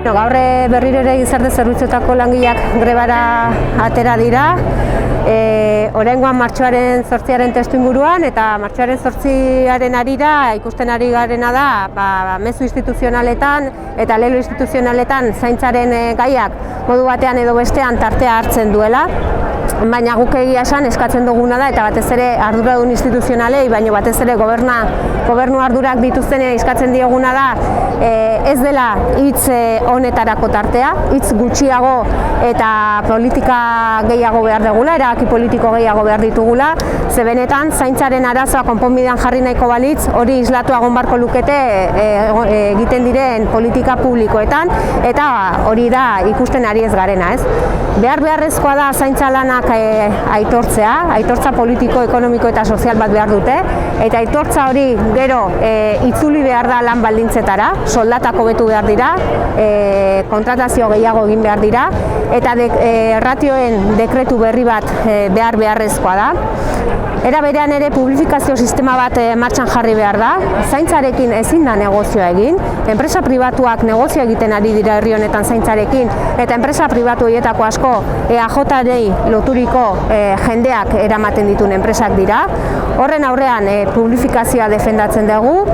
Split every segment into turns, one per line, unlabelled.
Gaur berriro ere gizarte zerbitzuetako langileak grebara atera dira. Oraingoan martxoaren 8-aren testuinguruan eta martxoaren 8-aren harira ikusten ari garena da mezu instituzionaletan eta lelo instituzionaletan zaintzaren gaiak modu batean edo bestean tartea hartzen duela. Baina guk egia esan eskatzen duguna da, eta batez ere arduradun instituzionalei, baina batez ere gobernu ardurak dituztenei eskatzen dioguna da, ez dela hitz honetarako tartea, hitz gutxiago eta politika gehiago behar dugula, erabaki politiko gehiago behar ditugula, ze benetan zaintzaren arazoa konponbidean jarri nahiko balitz, hori islatu egon beharko lukete egiten diren politika publikoetan, eta hori da ikusten ari ez garena, ez? Beharrezkoa da zaintza lanak aitortzea, aitortza politiko, ekonomiko eta sozial bat behar dute, eta aitortza hori gero itzuli behar da lan baldintzetara, soldatak hobetu behar dira, kontratazio gehiago egin behar dira, eta ratioen dekretu berri bat beharrezkoa da. Era berean ere publifikazio sistema bat martxan jarri behar da, zaintzarekin ezin da negozioa egin, enpresa pribatuak negozio egiten ari dira herri honetan zaintzarekin, eta enpresa pribatu horietako asko EAJ-rei loturiko jendeak eramaten dituen enpresak dira. Horren aurrean publifikazioa defendatzen dugu.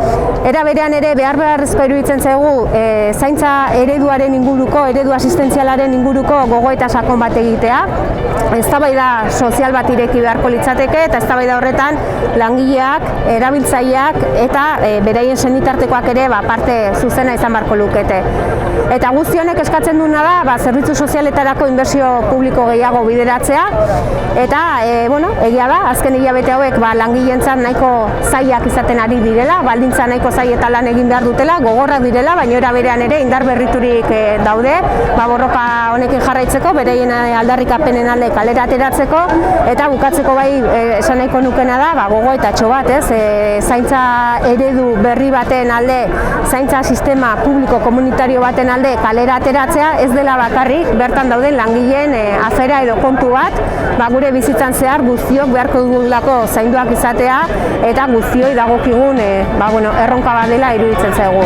Era berean ere beharrezkoa iruditzen zaigu zaintza ereduaren inguruko, eredu asistentzialaren inguruko gogoeta sakon bat egitea. Eztabaida sozial bat ireki beharko litzateke eta eztabaida horretan langileak, erabiltzaileak eta beraien senitartekoak ere parte zuzena izan beharko lukete. Eta guzti honek eskatzen duena da zerbitzu sozialetarako inbertsio publiko gehiago bideratzea eta egia da, azken hilabete hauek langileentzat nahiko zailak izaten ari direla, baldintza nahiko zail eta lan egin behar dutela, gogorrak direla, baina era berean ere indar berriturik daude, borroka honekin jarraitzeko, bereien aldarrikapenen alde kalera ateratzeko, eta bukatzeko bai esan nahiko nukena da, gogoetatxo bat, zaintza eredu berri baten alde, zaintza sistema publiko komunitario baten alde kalera ateratzea, ez dela bakarrik bertan dauden langileen afera edo kontu bat, gure bizitzan zehar guztiok beharko dugulako zainduak izatea eta guztioi dagokigun erronka bat dela iruditzen zaigu.